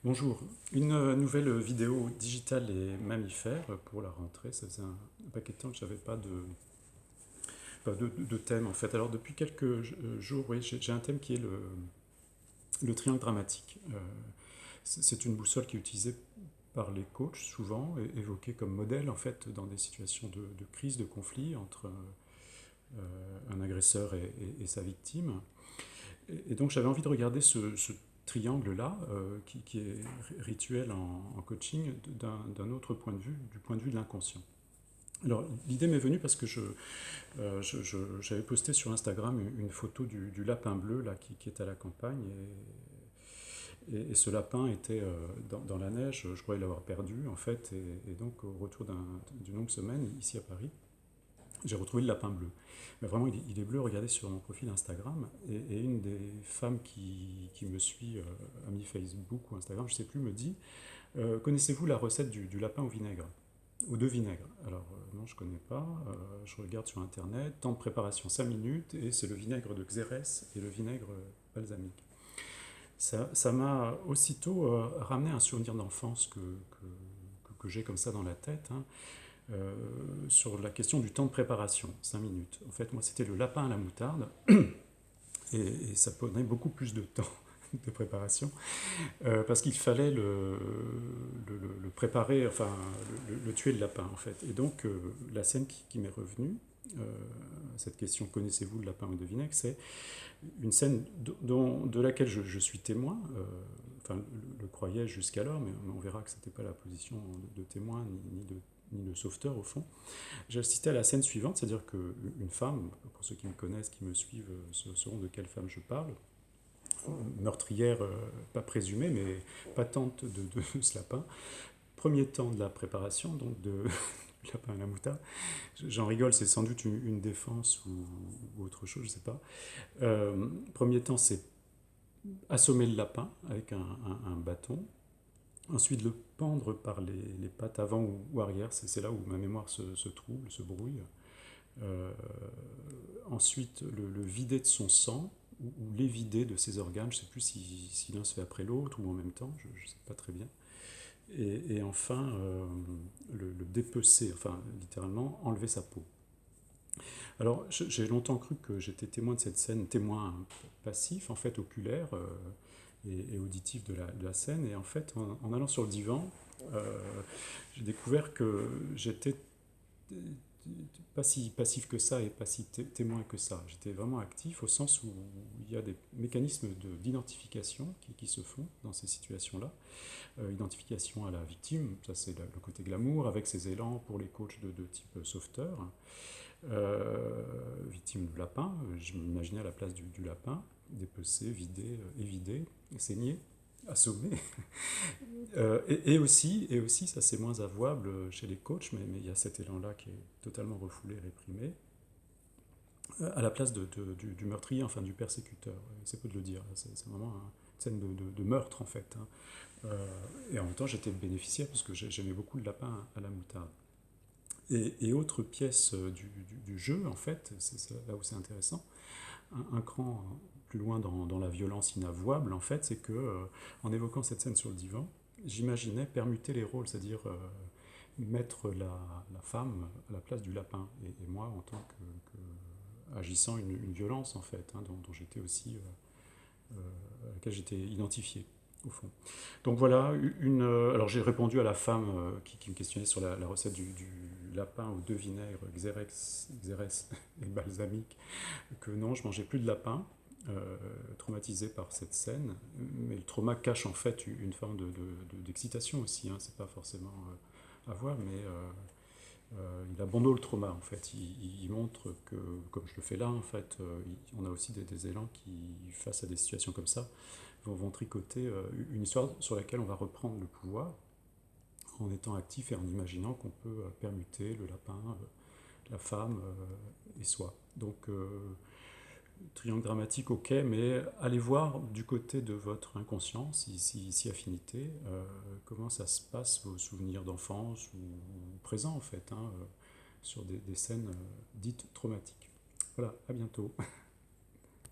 Bonjour, une nouvelle vidéo digitale et mammifère pour la rentrée. Ça faisait un paquet de temps que j'avais pas de thème en fait. Alors depuis quelques jours, oui, j'ai un thème qui est le triangle dramatique. C'est une boussole qui est utilisée par les coachs souvent, évoquée comme modèle en fait dans des situations de crise, de conflit entre un agresseur et sa victime. Et donc j'avais envie de regarder ce triangle-là, qui est rituel en coaching, d'un autre point de vue, du point de vue de l'inconscient. Alors l'idée m'est venue parce que j'avais posté sur Instagram une photo du lapin bleu là, qui est à la campagne. Et ce lapin était dans la neige, je croyais l'avoir perdu en fait. Et donc au retour d'une longue semaine ici à Paris, j'ai retrouvé le lapin bleu. Mais vraiment, il est bleu, regardez sur mon profil Instagram. Et une des femmes qui me suit, ami Facebook ou Instagram, je ne sais plus, me dit connaissez-vous la recette du lapin au vinaigre ou de vinaigre? Alors, non, je ne connais pas. Je regarde sur Internet. Temps de préparation 5 minutes. Et c'est le vinaigre de Xérès et le vinaigre balsamique. Ça m'a aussitôt ramené un souvenir d'enfance que j'ai comme ça dans la tête. Hein. Sur la question du temps de préparation, 5 minutes. En fait, moi, c'était le lapin à la moutarde, et ça prenait beaucoup plus de temps de préparation, parce qu'il fallait le préparer, enfin, le tuer le lapin, en fait. Et donc, la scène qui m'est revenue, cette question, connaissez-vous le lapin de vinaigre, c'est une scène de laquelle je suis témoin, enfin, le croyais jusqu'alors, mais on verra que ce n'était pas la position de témoin ni de sauveteur au fond. J'ai assisté à la scène suivante, c'est-à-dire qu'une femme, pour ceux qui me connaissent, qui me suivent, sauront de quelle femme je parle, meurtrière, pas présumée, mais patente de ce lapin. Premier temps de la préparation, donc de lapin à la moutarde. J'en rigole, c'est sans doute une défense ou autre chose, je ne sais pas. Premier temps, c'est assommer le lapin avec un bâton. Ensuite, le pendre par les pattes avant ou arrière, c'est là où ma mémoire se trouble, se brouille. Euh, Ensuite, le vider de son sang, ou les vider de ses organes, je ne sais plus si l'un se fait après l'autre ou en même temps, je ne sais pas très bien. Et enfin, le dépecer, enfin littéralement enlever sa peau. Alors j'ai longtemps cru que j'étais témoin de cette scène, témoin passif, en fait oculaire et auditif de la scène, et en fait en allant sur le divan, euh, j'ai découvert que j'étais pas si passif que ça et pas si témoin que ça. J'étais vraiment actif au sens où il y a des mécanismes d'identification qui se font dans ces situations-là. Identification à la victime, ça c'est le côté glamour, avec ses élans pour les coachs de type sauveteur. Victime du lapin, je m'imaginais à la place du lapin, dépecer, vider, évider, saigner, assommer. Et aussi, ça c'est moins avouable chez les coachs, mais il y a cet élan-là qui est totalement refoulé, réprimé, à la place du meurtrier, enfin du persécuteur. C'est peu de le dire, c'est vraiment une scène de meurtre en fait. Hein. Et en même temps, j'étais bénéficiaire parce que j'aimais beaucoup le lapin à la moutarde. Et autre pièce du jeu, en fait, c'est là où c'est intéressant, un cran plus loin dans la violence inavouable, en fait, c'est que, en évoquant cette scène sur le divan, j'imaginais permuter les rôles, c'est-à-dire mettre la femme à la place du lapin, et moi en tant que agissant une violence, en fait, hein, dont j'étais aussi, à laquelle j'étais identifié au fond. Donc voilà, alors j'ai répondu à la femme qui me questionnait sur la recette du lapin aux 2 vinaigres, Xérès et balsamique, que non, je mangeais plus de lapin, traumatisé par cette scène, mais le trauma cache en fait une forme d'excitation aussi, hein, c'est pas forcément à voir, mais il a bon dos le trauma en fait, il montre que, comme je le fais là en fait, on a aussi des élans qui, face à des situations comme ça, vont tricoter une histoire sur laquelle on va reprendre le pouvoir en étant actif et en imaginant qu'on peut permuter le lapin, la femme et soi. Donc, triangle dramatique, ok, mais allez voir du côté de votre inconscient, si affinité, comment ça se passe, vos souvenirs d'enfance ou présents en fait, hein, sur des scènes dites traumatiques. Voilà, à bientôt.